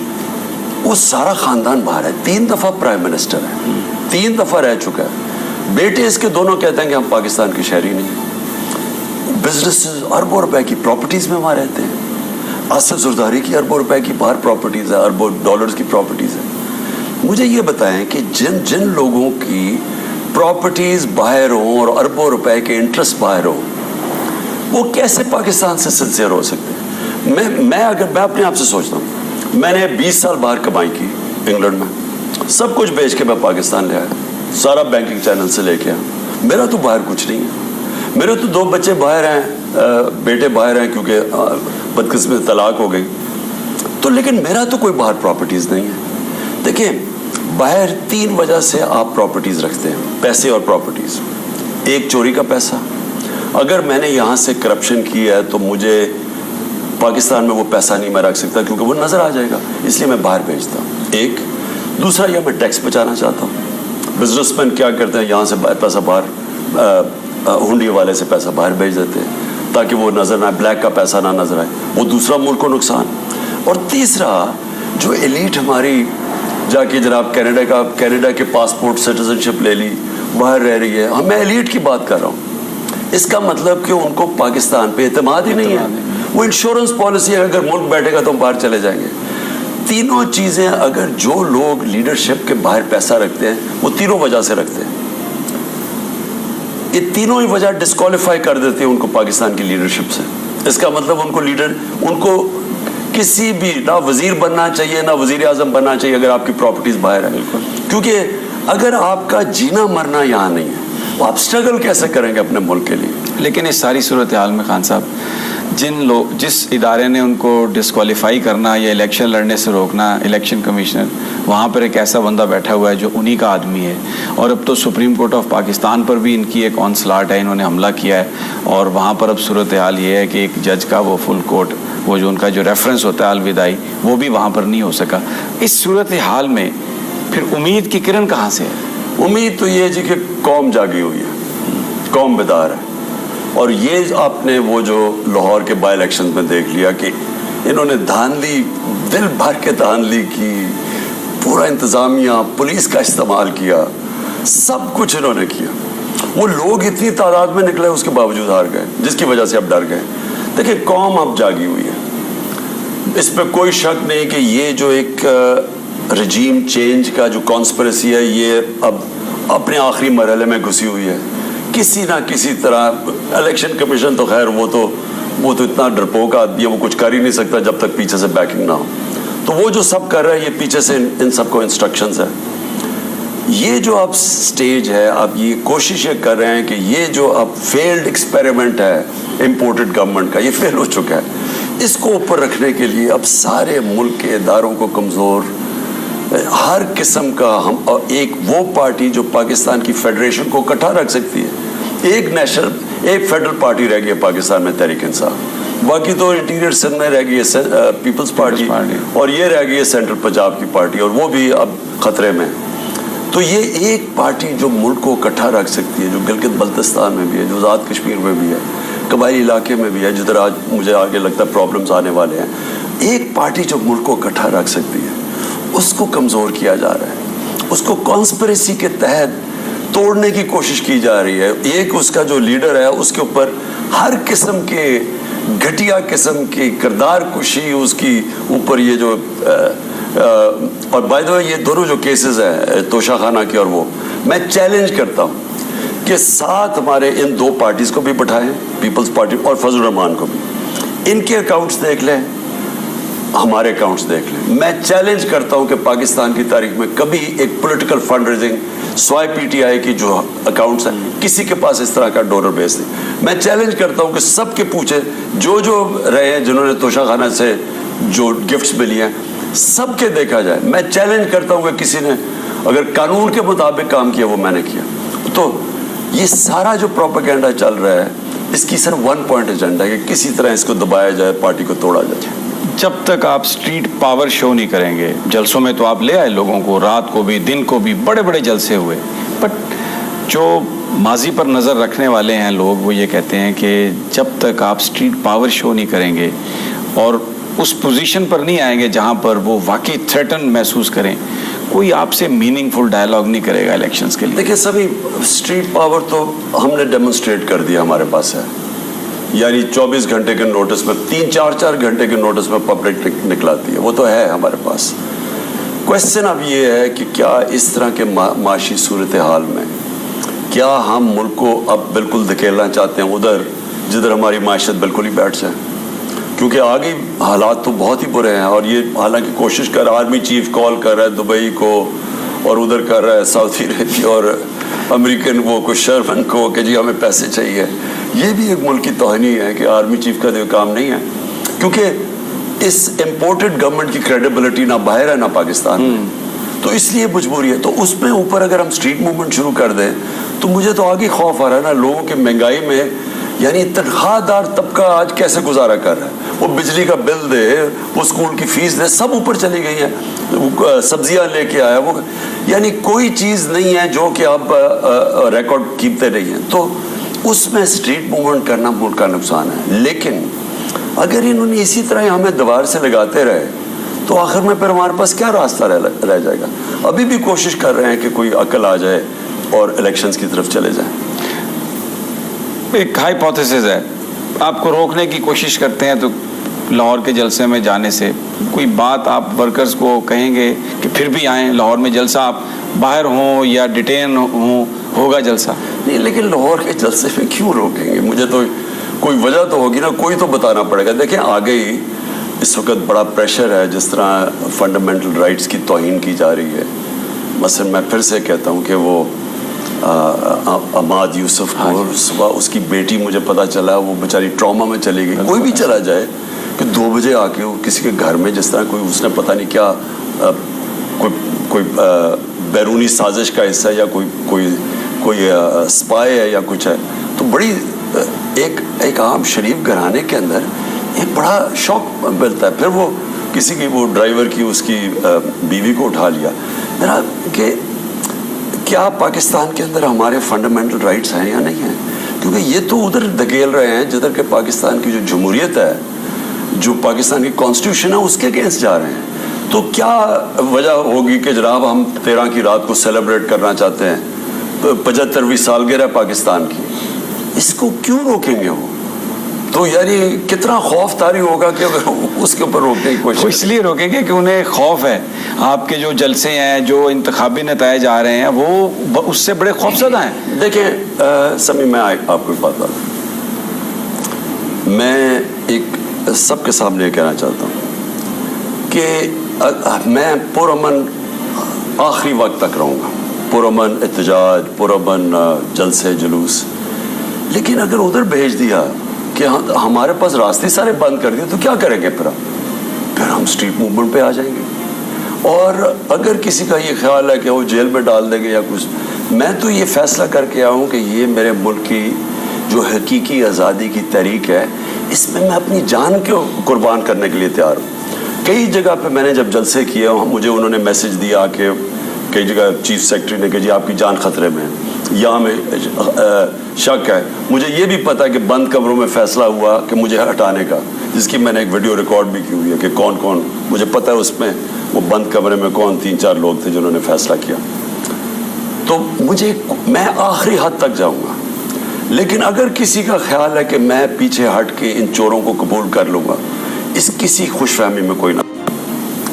وہ سارا خاندان باہر ہے. 3 دفعہ پرائم منسٹر ہے, 3 دفعہ رہ چکا ہے. بیٹے اس کے دونوں کہتے ہیں کہ ہم پاکستان کے شہری نہیں ہیں. بزنسز اربوں روپے کی پراپرٹیز میں وہاں رہتے ہیں. آصف زرداری کی اربوں روپے کی باہر پراپرٹیز ہے, اربوں ڈالرز کی پراپرٹیز ہے. مجھے یہ بتائیں کہ جن لوگوں کی پراپرٹیز باہر ہوں اور اربوں روپے کے انٹرسٹ باہر ہوں, وہ کیسے پاکستان سے سنسیئر ہو سکتے ہیں؟ میں اپنے آپ سے سوچتا ہوں, میں نے 20 سال باہر کمائی کی انگلینڈ میں, سب کچھ بیچ کے میں پاکستان لے آیا, سارا بینکنگ چینل سے لے کے آیا. میرا تو باہر کچھ نہیں ہے. میرے تو 2 بچے باہر ہیں, بیٹے باہر ہیں کیونکہ بدقسمتی طلاق ہو گئی. تو لیکن میرا تو کوئی باہر پراپرٹیز نہیں ہے. دیکھیں باہر 3 وجہ سے آپ پراپرٹیز رکھتے ہیں, پیسے اور پراپرٹیز. ایک چوری کا پیسہ, اگر میں نے یہاں سے کرپشن کی ہے تو مجھے پاکستان میں وہ پیسہ نہیں میں رکھ سکتا کیونکہ وہ نظر آ جائے گا, اس لیے میں باہر بھیجتا ہوں. ایک دوسرا یہ میں ٹیکس بچانا چاہتا ہوں. بزنس مین کیا کرتے ہیں, یہاں سے پیسہ باہر ہنڈی والے سے پیسہ باہر بھیج دیتے ہیں. تاکہ وہ نظر نہ آئے, بلیک کا پیسہ نہ نظر آئے, وہ دوسرا ملک کو نقصان. اور تیسرا جو ایلیٹ ہماری جا کے جناب کینیڈا کے پاسپورٹ سٹیزن شپ لے لی, باہر رہ رہی ہے, میں ایلیٹ کی بات کر رہا ہوں. اس کا مطلب کہ ان کو پاکستان پہ اعتماد ہی نہیں ہے. وہ انشورنس پالیسی ہے, اگر ملک بیٹھے گا تو ہم باہر چلے جائیں گے. تینوں چیزیں اگر جو لوگ لیڈرشپ کے باہر پیسہ رکھتے ہیں وہ تینوں وجہ سے رکھتے ہیں, یہ تینوں ہی وجہ ڈسکوالیفائی کر دیتے ہیں ان کو پاکستان کی لیڈرشپ سے. اس کا مطلب ان کو کسی بھی نہ وزیر بننا چاہیے نہ وزیر اعظم بننا چاہیے اگر آپ کی پراپرٹیز باہر ہیں. کیونکہ اگر آپ کا جینا مرنا یہاں نہیں ہے تو آپ اسٹرگل کیسے کریں گے اپنے ملک کے لیے. لیکن اس ساری صورتحال میں خان صاحب, جس ادارے نے ان کو ڈسکوالیفائی کرنا یا الیکشن لڑنے سے روکنا, الیکشن کمیشنر, وہاں پر ایک ایسا بندہ بیٹھا ہوا ہے جو انہی کا آدمی ہے. اور اب تو سپریم کورٹ آف پاکستان پر بھی ان کی ایک آنسلاٹ ہے, انہوں نے حملہ کیا ہے. اور وہاں پر اب صورتحال یہ ہے کہ ایک جج کا وہ فل کورٹ, وہ جو ان کا جو ریفرنس ہوتا ہے الوداعی, وہ بھی وہاں پر نہیں ہو سکا. اس صورتحال میں پھر امید کی کرن کہاں سے ہے؟ امید تو یہ ہے جی کہ قوم جاگی ہوئی ہے, قوم بیدار ہے. اور یہ آپ نے وہ جو لاہور کے بائی الیکشن میں دیکھ لیا کہ انہوں نے دھاندلی, دل بھر کے دھاندلی کی, پورا انتظامیہ پولیس کا استعمال کیا, سب کچھ انہوں نے کیا. وہ لوگ اتنی تعداد میں نکلے اس کے باوجود ہار گئے, جس کی وجہ سے اب ڈر گئے. دیکھیں قوم اب جاگی ہوئی ہے, اس پہ کوئی شک نہیں کہ یہ جو ایک رجیم چینج کا جو کانسپریسی ہے یہ اب اپنے آخری مرحلے میں گھسی ہوئی ہے. کسی نہ کسی طرح الیکشن کمیشن تو خیر وہ تو اتنا ڈرپوک آدمی ہے, وہ کچھ کر ہی نہیں سکتا جب تک پیچھے سے بیکنگ نہ ہو. تو وہ جو سب کر رہا ہے یہ پیچھے سے ان سب کو انسٹرکشنز ہے. یہ جو اب سٹیج ہے, اب یہ کوششیں کر رہے ہیں کہ یہ جو اب فیلڈ ایکسپیریمنٹ ہے امپورٹڈ گورنمنٹ کا, یہ فیل ہو چکا ہے. اس کو اوپر رکھنے کے لیے اب سارے ملک کے اداروں کو کمزور, ہر قسم کا اور ایک وہ پارٹی جو پاکستان کی فیڈریشن کو اکٹھا رکھ سکتی ہے. ایک فیڈرل پارٹی رہ گئی ہے پاکستان میں, تحریک انصاف. باقی تو انٹیریئر سندھ میں رہ گئی ہے پیپلز پارٹی, اور یہ رہ گئی ہے سینٹرل پنجاب کی پارٹی, اور وہ بھی اب خطرے میں. تو یہ ایک پارٹی جو ملک کو اکٹھا رکھ سکتی ہے, جو گلگت بلتستان میں بھی ہے, جو آزاد کشمیر میں بھی ہے, قبائلی علاقے میں بھی ہے, جدھر آج مجھے آگے لگتا ہے پرابلمز آنے والے ہیں. ایک پارٹی جو ملک کو اکٹھا رکھ سکتی ہے اس کو کمزور کیا جا رہا ہے, اس کو کانسپریسی کے تحت توڑنے کی کوشش کی جا رہی ہے. ایک اس کا جو لیڈر ہے اس کے اوپر ہر قسم کے گھٹیا قسم کی کردار کشی, اس کی اوپر یہ جو اور بائی دا وے یہ دونوں جو کیسز ہیں توشہ خانہ کی, اور وہ میں چیلنج کرتا ہوں کہ ساتھ ہمارے ان دو پارٹیز کو بھی بٹھائیں, پیپلز پارٹی اور فضل الرحمان کو بھی. ان کے اکاؤنٹس دیکھ لیں, ہمارے اکاؤنٹس دیکھ لیں. میں چیلنج کرتا ہوں کہ پاکستان کی تاریخ میں کبھی ایک پولیٹیکل فنڈ ریزنگ سوائے پی ٹی آئی کی جو اکاؤنٹس ہیں کسی کے پاس اس طرح کا ڈونر بیس نہیں. میں چیلنج کرتا ہوں کہ سب کے پوچھے جو رہے ہیں جنہوں نے توشہ خانہ سے جو گفٹس ملی ہیں سب کے دیکھا جائے. میں چیلنج کرتا ہوں کہ کسی نے اگر قانون کے مطابق کام کیا وہ میں نے کیا. تو یہ سارا جو پروپیگنڈا چل رہا ہے اس کی صرف ون پوائنٹ ایجنڈا ہے کہ کسی طرح اس کو دبایا جائے, پارٹی کو توڑا جائے. جب تک آپ اسٹریٹ پاور شو نہیں کریں گے, جلسوں میں تو آپ لے آئے لوگوں کو, رات کو بھی دن کو بھی بڑے بڑے جلسے ہوئے, بٹ جو ماضی پر نظر رکھنے والے ہیں لوگ وہ یہ کہتے ہیں کہ جب تک آپ اسٹریٹ پاور شو نہیں کریں گے اور اس پوزیشن پر نہیں آئیں گے جہاں پر وہ واقعی تھریٹن محسوس کریں, کوئی آپ سے میننگ فل ڈائلاگ نہیں کرے گا الیکشنز کے لیے. دیکھیں سبھی اسٹریٹ پاور تو ہم نے ڈیمونسٹریٹ کر دیا, ہمارے پاس ہے. یعنی 24 گھنٹے کے نوٹس میں 3-4 گھنٹے کے نوٹس میں پبلک نکلاتی ہے, وہ تو ہے ہمارے پاس. کوشچن اب یہ ہے کہ کیا اس طرح کے معاشی صورتحال میں کیا ہم ملک کو اب بالکل دھکیلنا چاہتے ہیں ادھر جدھر ہماری معیشت بالکل ہی بیٹھ جائے, کیونکہ آگے حالات تو بہت ہی برے ہیں. اور یہ حالانکہ کوشش کر رہا, آرمی چیف کال کر رہا ہے دبئی کو, اور ادھر کر رہا ہے سعودی عربیہ اور امریکن وہ کچھ شرمن کو کہ جی ہمیں پیسے چاہیے. یہ بھی ایک ملک کی توہینی ہے کہ آرمی چیف کا تو کام نہیں ہے, کیونکہ اس امپورٹڈ گورنمنٹ کی کریڈیبلٹی نہ باہر ہے نہ پاکستان میں, تو اس لیے مجبوری ہے. تو اس میں اوپر اگر ہم اسٹریٹ موومنٹ شروع کر دیں تو مجھے تو آگے خوف آ رہا ہے نا لوگوں کی مہنگائی میں. یعنی تنخواہ دار طبقہ آج کیسے گزارا کر رہا ہے, وہ بجلی کا بل دے, وہ اسکول کی فیس دے, سب اوپر چلی گئی ہے, سبزیاں لے کے آیا وہ, یعنی کوئی چیز نہیں ہے جو کہ آپ ریکارڈ کیپتے نہیں ہیں. تو اس میں اسٹریٹ موومنٹ کرنا ملک کا نقصان ہے. لیکن اگر انہوں نے اسی طرح ہمیں دیوار سے لگاتے رہے تو آخر میں پھر ہمارے پاس کیا راستہ رہ جائے گا. ابھی بھی کوشش کر رہے ہیں کہ کوئی عقل آ جائے اور الیکشنز کی طرف چلے جائیں. ایک ہائپوتھیسس ہے, آپ کو روکنے کی کوشش کرتے ہیں تو لاہور کے جلسے میں جانے سے کوئی بات آپ ورکرز کو کہیں گے کہ پھر بھی آئیں لاہور میں جلسہ, آپ باہر ہوں یا ڈیٹین ہوں, ہوگا جلسہ؟ نہیں, لیکن لاہور کے جلسے میں کیوں روکیں گے؟ مجھے تو کوئی وجہ تو ہوگی نا, کوئی تو بتانا پڑے گا. دیکھیں آگے ہی اس وقت بڑا پریشر ہے, جس طرح فنڈامنٹل رائٹس کی توہین کی جا رہی ہے. مثلا میں پھر سے کہتا ہوں کہ وہ عماد یوسف کو صبح اس کی بیٹی مجھے پتا چلا وہ بیچاری ٹراما میں چلی گئی. کوئی بھی چلا جائے کہ 2 بجے آ کے وہ کسی کے گھر میں, جس طرح کوئی اس نے پتہ نہیں کیا کوئی بیرونی سازش کا حصہ یا کوئی اسپائی ہے یا کچھ ہے, تو بڑی ایک عام شریف گھرانے کے اندر ایک بڑا شوق ملتا ہے. پھر وہ کسی کی وہ ڈرائیور کی اس کی بیوی کو اٹھا لیا. میرا کہ کیا پاکستان کے اندر ہمارے فنڈامنٹل رائٹس ہیں یا نہیں ہیں؟ کیونکہ یہ تو ادھر دھکیل رہے ہیں جدھر کہ پاکستان کی جو جمہوریت ہے, جو پاکستان کی کانسٹیٹیوشن ہے, اس کے اگینسٹ جا رہے ہیں. تو کیا وجہ ہوگی کہ جناب ہم 13 کی رات کو سیلیبریٹ کرنا چاہتے ہیں, 75ویں سالگرہ پاکستان کی, اس کو کیوں روکیں گے وہ؟ تو یعنی کتنا خوف طاری ہوگا کہ اگر اس کے اوپر روکنے کی کوشش. اس لیے روکیں گے کہ انہیں خوف ہے. آپ کے جو جلسے ہیں, جو انتخابی نتائج آ رہے ہیں, وہ اس سے بڑے خوف زدہ ہیں. دیکھیں سمی, میں آپ کو بات بتاؤں, میں ایک سب کے سامنے کہنا چاہتا ہوں کہ میں پرامن آخری وقت تک رہوں گا, پرامن احتجاج, پرامن جلسے جلوس. لیکن اگر ادھر بھیج دیا کہ ہمارے پاس راستے سارے بند کر دیے, تو کیا کریں گے پھر ہم اسٹریٹ موومنٹ پہ آ جائیں گے. اور اگر کسی کا یہ خیال ہے کہ وہ جیل میں ڈال دیں گے یا کچھ, میں تو یہ فیصلہ کر کے آؤں کہ یہ میرے ملک کی جو حقیقی آزادی کی تحریک ہے, اس میں اپنی جان کو قربان کرنے کے لیے تیار ہوں. کئی جگہ پہ میں نے جب جلسے کیے, مجھے انہوں نے میسج دیا کہ کئی جگہ چیف سیکرٹری نے کہ جی آپ کی جان خطرے میں ہے یا ہمیں شک ہے. مجھے یہ بھی پتا کہ بند کمروں میں فیصلہ ہوا کہ مجھے ہٹانے کا, جس کی میں نے ایک ویڈیو ریکارڈ بھی کی ہوئی ہے کہ کون مجھے پتا ہے اس میں وہ بند کمرے میں 3-4 لوگ تھے جنہوں نے فیصلہ کیا. تو میں آخری حد تک جاؤں گا. لیکن اگر کسی کا خیال ہے کہ میں پیچھے ہٹ کے ان چوروں کو قبول کر لوں گا, اس کسی خوش فہمی میں کوئی نہ,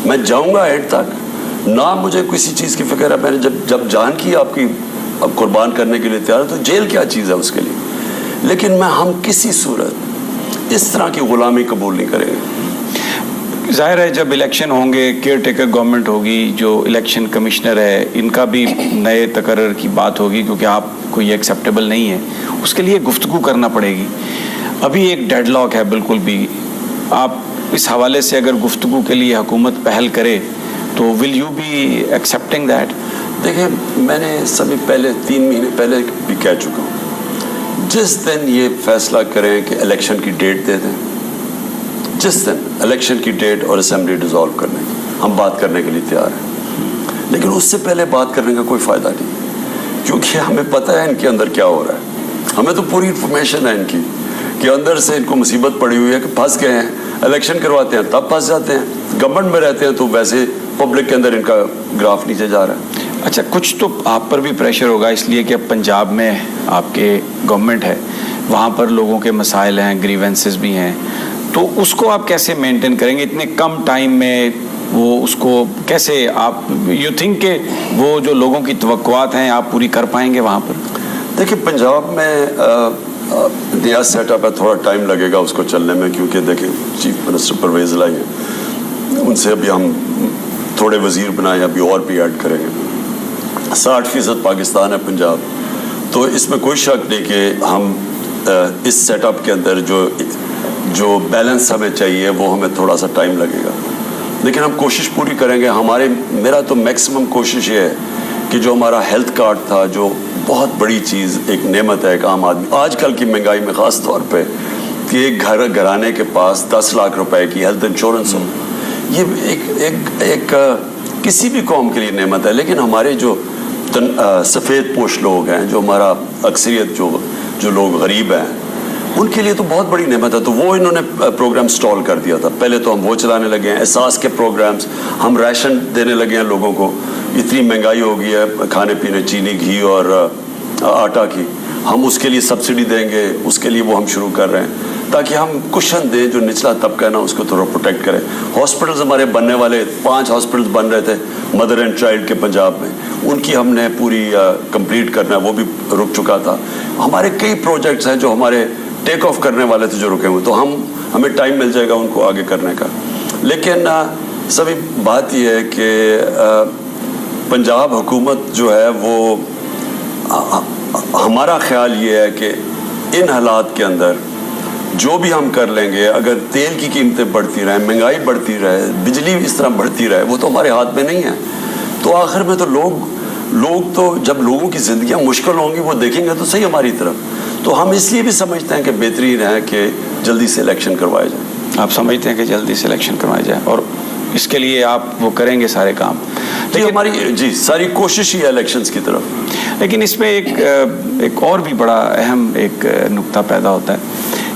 میں جاؤں گا ایڈ تک. نہ مجھے کسی چیز کی فکر ہے. میں نے جب جان کی آپ کی اب قربان کرنے کے لیے تیار ہے, تو جیل کیا چیز ہے اس کے لیے. لیکن ہم کسی صورت اس طرح کی غلامی قبول نہیں کریں گے. ظاہر ہے جب الیکشن ہوں گے, کیئر ٹیکر گورنمنٹ ہوگی, جو الیکشن کمشنر ہے ان کا بھی نئے تقرر کی بات ہوگی, کیونکہ آپ کو یہ ایکسیپٹیبل نہیں ہے, اس کے لیے گفتگو کرنا پڑے گی. ابھی ایک ڈیڈ لاک ہے بالکل بھی. آپ اس حوالے سے اگر گفتگو کے لیے حکومت پہل کرے تو will you be accepting that? دیکھیں, میں نے سبھی پہلے 3 مہینے پہلے بھی کہہ چکا ہوں, جس دن یہ فیصلہ کریں کہ الیکشن کی ڈیٹ دے دیں, جس دن الیکشن کی ڈیٹ اور اسمبلی ڈیزالو کرنے کی, ہم بات کرنے کے لیے تیار ہیں. لیکن اس سے پہلے بات کرنے کا کوئی فائدہ نہیں, کیونکہ ہمیں پتہ ہے ان کے اندر کیا ہو رہا ہے. ہمیں تو پوری انفارمیشن ہے ان کی کہ اندر سے ان کو مصیبت پڑی ہوئی ہے کہ پھنس گئے ہیں. الیکشن کرواتے ہیں تب پھنس جاتے ہیں, گورنمنٹ میں رہتے ہیں تو ویسے پبلک کے اندر ان کا گراف نیچے جا رہا ہے. اچھا, کچھ تو آپ پر بھی پریشر ہوگا, اس لیے کہ اب پنجاب میں آپ کے گورنمنٹ ہے, وہاں پر لوگوں کے مسائل ہیں, گریونسز بھی ہیں, تو اس کو آپ کیسے مینٹین کریں گے اتنے کم ٹائم میں؟ وہ اس کو کیسے آپ یو تھنک کہ وہ جو لوگوں کی توقعات ہیں آپ پوری کر پائیں گے وہاں پر؟ دیکھیں, پنجاب میں نیا سیٹ اپ ہے, تھوڑا ٹائم لگے گا اس کو چلنے میں, کیونکہ دیکھیں چیف منسٹر پرویز الہی ہیں, ان سے ابھی ہم تھوڑے وزیر بنائے, ابھی اور بھی ایڈ کریں گے. 60% پاکستان ہے پنجاب, تو اس میں کوئی شک نہیں کہ ہم اس سیٹ اپ کے اندر جو بیلنس ہمیں چاہیے وہ ہمیں تھوڑا سا ٹائم لگے گا. لیکن ہم کوشش پوری کریں گے. میرا تو میکسیمم کوشش یہ ہے کہ جو ہمارا ہیلتھ کارڈ تھا, جو بہت بڑی چیز, ایک نعمت ہے ایک عام آدمی آج کل کی مہنگائی میں خاص طور پہ, کہ ایک گھرانے کے پاس 10 لاکھ روپے کی ہیلتھ انشورنس ہو, یہ ایک کسی بھی قوم کے لیے نعمت ہے. لیکن ہمارے جو سفید پوش لوگ ہیں, جو ہمارا اکثریت جو جو لوگ غریب ہیں ان کے لیے تو بہت بڑی نعمت ہے. تو وہ انہوں نے پروگرام سٹال کر دیا تھا. پہلے تو ہم وہ چلانے لگے ہیں, احساس کے پروگرامز, ہم ریشن دینے لگے ہیں لوگوں کو. اتنی مہنگائی ہو گئی ہے کھانے پینے, چینی, گھی اور آٹا کی, ہم اس کے لیے سبسڈی دیں گے, اس کے لیے وہ ہم شروع کر رہے ہیں تاکہ ہم کشن دیں جو نچلا طبقہ ہے نا اس کو تھوڑا پروٹیکٹ کریں. ہاسپٹلز ہمارے بننے والے 5 ہاسپٹلز بن رہے تھے مدر اینڈ چائلڈ کے پنجاب میں, ان کی ہم نے پوری کمپلیٹ کرنا ہے, وہ بھی رک چکا تھا. ہمارے کئی پروجیکٹس ہیں جو ہمارے ٹیک آف کرنے والے تھے جو رکے ہوئے, تو ہمیں ٹائم مل جائے گا ان کو آگے کرنے کا. لیکن سبھی بات یہ ہے کہ پنجاب حکومت جو ہے وہ, ہمارا خیال یہ ہے کہ ان حالات کے اندر جو بھی ہم کر لیں گے, اگر تیل کی قیمتیں بڑھتی رہیں, مہنگائی بڑھتی رہے, بجلی اس طرح بڑھتی رہے, وہ تو ہمارے ہاتھ میں نہیں ہے. تو آخر میں تو لوگ تو جب لوگوں کی زندگیاں مشکل ہوں گی وہ دیکھیں گے تو صحیح ہماری طرف. تو ہم اس لیے بھی سمجھتے ہیں کہ بہترین ہے کہ جلدی سے الیکشن کروائے جائیں. آپ سمجھتے ہیں کہ جلدی سے الیکشن کروایا جائے اور اس کے لیے آپ وہ کریں گے سارے کام؟ لیکن ہماری ساری کوشش ہی ہے الیکشنز کی طرف. لیکن اس میں ایک اور بھی بڑا اہم ایک نقطہ پیدا ہوتا ہے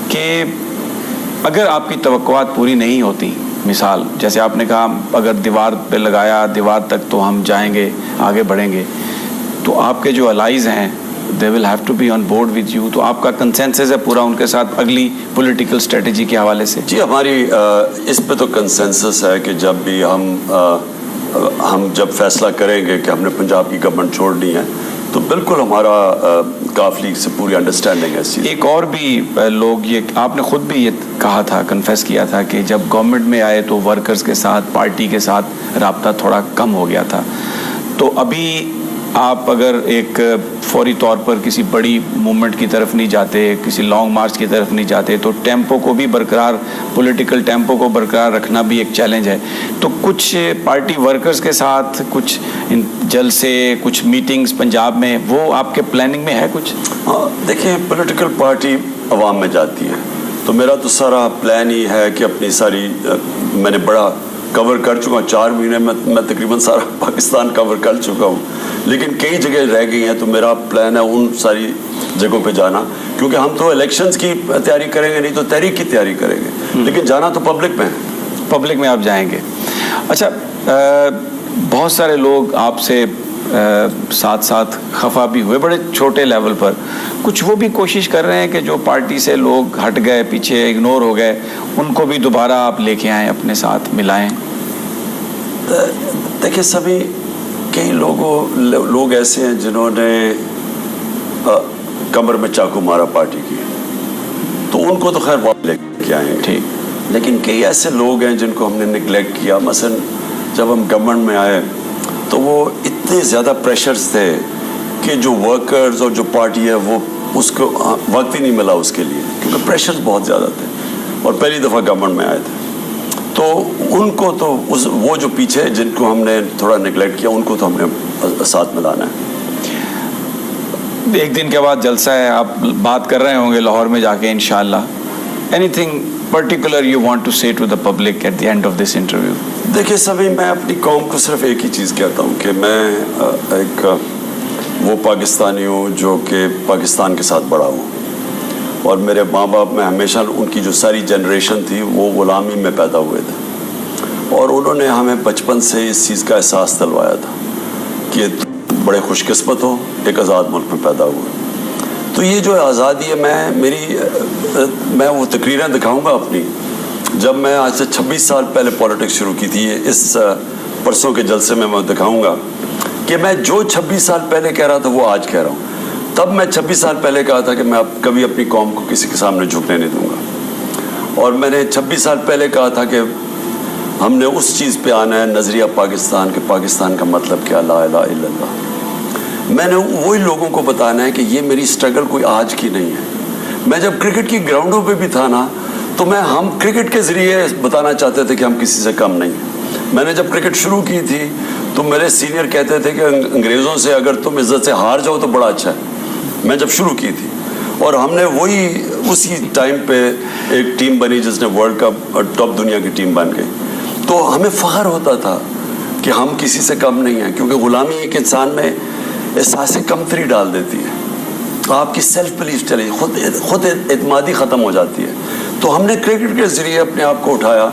کہ اگر آپ کی توقعات پوری نہیں ہوتی, مثال جیسے آپ نے کہا اگر دیوار پہ لگایا دیوار تک تو ہم جائیں گے, آگے بڑھیں گے, تو آپ کے جو الائز ہیں they will have to be on board with you, تو آپ کا کنسنسس ہے پورا ان کے ساتھ اگلی پولیٹیکل اسٹریٹجی کے حوالے سے؟ جی ہماری اس پہ تو کنسنسس ہے کہ جب بھی ہم جب فیصلہ کریں گے کہ ہم نے پنجاب کی گورنمنٹ چھوڑنی ہے تو بالکل ہمارا کاف لیگ سے پوری انڈرسٹینڈنگ ہے. ایک اور بھی لوگ, یہ آپ نے خود بھی یہ کہا تھا, کنفیس کیا تھا کہ جب گورنمنٹ میں آئے تو ورکرز کے ساتھ, پارٹی کے ساتھ رابطہ تھوڑا کم ہو گیا تھا. تو ابھی آپ اگر ایک فوری طور پر کسی بڑی موومنٹ کی طرف نہیں جاتے, کسی لانگ مارچ کی طرف نہیں جاتے, تو ٹیمپو کو بھی برقرار, پولیٹیکل ٹیمپو کو برقرار رکھنا بھی ایک چیلنج ہے. تو کچھ پارٹی ورکرز کے ساتھ کچھ جلسے, کچھ میٹنگز پنجاب میں, وہ آپ کے پلاننگ میں ہے کچھ؟ دیکھیں پولیٹیکل پارٹی عوام میں جاتی ہے, تو میرا تو سارا پلان ہی ہے کہ اپنی ساری, میں نے بڑا کور کر چکا ہوں, 4 مہینے میں تقریباً سارا پاکستان کور کر چکا ہوں, لیکن کئی جگہ رہ گئی ہیں. تو میرا پلان ہے ان ساری جگہوں پہ جانا, کیونکہ ہم تو الیکشنز کی تیاری کریں گے, نہیں تو تحریک کی تیاری کریں گے, لیکن جانا تو پبلک میں آپ جائیں گے. اچھا, بہت سارے لوگ آپ سے ساتھ ساتھ خفا بھی ہوئے بڑے چھوٹے لیول پر, کچھ وہ بھی کوشش کر رہے ہیں کہ جو پارٹی سے لوگ ہٹ گئے, پیچھے اگنور ہو گئے, ان کو بھی دوبارہ آپ لے کے آئیں, اپنے ساتھ ملائیں. دیکھیں سبھی کئی لوگ ایسے ہیں جنہوں نے کمر میں چاقو مارا پارٹی کی, تو ان کو تو خیر واپس لے کے آئیں گے, لیکن کئی ایسے لوگ ہیں جن کو ہم نے نگلیکٹ کیا. مثلا جب ہم گورنمنٹ میں آئے تو وہ اتنے زیادہ پریشرز تھے کہ جو ورکرز اور جو پارٹی ہے وہ اس کو وقت ہی نہیں ملا اس کے لیے, کیونکہ پریشرز بہت زیادہ تھے اور پہلی دفعہ گورنمنٹ میں آئے تھے. تو ان کو تو وہ جو پیچھے جن کو ہم نے تھوڑا نگلیکٹ کیا ان کو تو ہم نے ساتھ ملانا ہے. ایک دن کے بعد جلسہ ہے, آپ بات کر رہے ہوں گے لاہور میں جا کے انشاءاللہ. Anything particular you want to say to the public at the end of this interview? دیکھیے سبھی, میں اپنی قوم کو صرف ایک ہی چیز کہتا ہوں کہ میں ایک وہ پاکستانی ہوں جو کہ پاکستان کے ساتھ بڑا ہوں, اور میرے ماں باپ میں ہمیشہ ان کی جو ساری جنریشن تھی وہ غلامی میں پیدا ہوئے تھے, اور انہوں نے ہمیں بچپن سے اس چیز کا احساس دلوایا تھا کہ بڑے خوش قسمت ہو ایک آزاد ملک میں پیدا ہوئے. تو یہ جو آزادی ہے, میں وہ تقریریں دکھاؤں گا اپنی, جب میں آج سے 26 سال پہلے پولیٹکس شروع کی تھی, اس پرسوں کے جلسے میں دکھاؤں گا کہ میں جو 26 سال پہلے کہہ رہا تھا وہ آج کہہ رہا ہوں. تب میں 26 سال پہلے کہا تھا کہ میں کبھی اپنی قوم کو کسی کے سامنے جھکنے نہیں دوں گا, اور میں نے 26 سال پہلے کہا تھا کہ ہم نے اس چیز پہ آنا ہے, نظریہ پاکستان کے, پاکستان کا مطلب کیا, لا الہ الا اللہ. میں نے وہی لوگوں کو بتانا ہے کہ یہ میری سٹرگل کوئی آج کی نہیں ہے. میں جب کرکٹ کی گراؤنڈوں پہ بھی تھا نا, تو ہم کرکٹ کے ذریعے بتانا چاہتے تھے کہ ہم کسی سے کم نہیں ہیں. میں نے جب کرکٹ شروع کی تھی تو میرے سینئر کہتے تھے کہ انگریزوں سے اگر تم عزت سے ہار جاؤ تو بڑا اچھا ہے. میں جب شروع کی تھی, اور ہم نے اسی ٹائم پہ ایک ٹیم بنی جس نے ورلڈ کپ اور ٹاپ دنیا کی ٹیم بن گئی, تو ہمیں فخر ہوتا تھا کہ ہم کسی سے کم نہیں ہیں, کیونکہ غلامی ایک انسان میں احساس کمتری ڈال دیتی ہے. آپ کی سیلف بلیف چلی، خود اعتمادی ختم ہو جاتی ہے. تو ہم نے کرکٹ کے ذریعے اپنے آپ کو اٹھایا.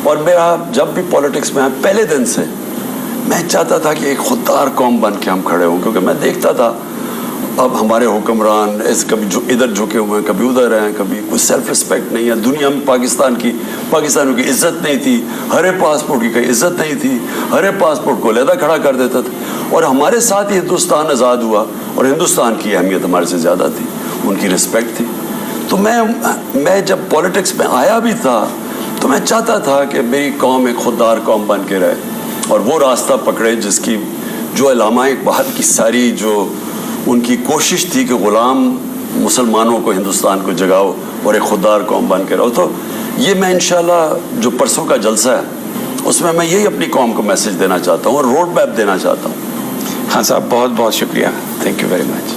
اور میرا جب بھی پالیٹکس میں پہلے دن سے میں چاہتا تھا کہ ایک خوددار قوم بن کے ہم کھڑے ہوں، کیونکہ میں دیکھتا تھا اب ہمارے حکمران کبھی ادھر جھکے ہوئے ہیں، کبھی ادھر ہیں، کبھی کوئی سیلف رسپیکٹ نہیں ہے. دنیا میں پاکستانیوں کی عزت نہیں تھی، ہرے پاسپورٹ کی کوئی عزت نہیں تھی، ہرے پاسپورٹ کو علیحدہ کھڑا کر دیتا تھا. اور ہمارے ساتھ ہی ہندوستان آزاد ہوا اور ہندوستان کی اہمیت ہمارے سے زیادہ تھی، ان کی رسپیکٹ تھی. تو میں جب پالیٹکس میں آیا بھی تھا تو میں چاہتا تھا کہ میری قوم ایک خوددار قوم بن کے رہے، اور وہ راستہ پکڑے جس کی جو علامہ اقبال کی ساری جو ان کی کوشش تھی کہ غلام مسلمانوں کو ہندوستان کو جگاؤ اور ایک خوددار قوم بن کے رہو. تو یہ میں انشاءاللہ جو پرسوں کا جلسہ ہے اس میں یہی اپنی قوم کو میسج دینا چاہتا ہوں اور روڈ میپ دینا چاہتا ہوں. خان صاحب بہت بہت شکریہ. Thank you very much.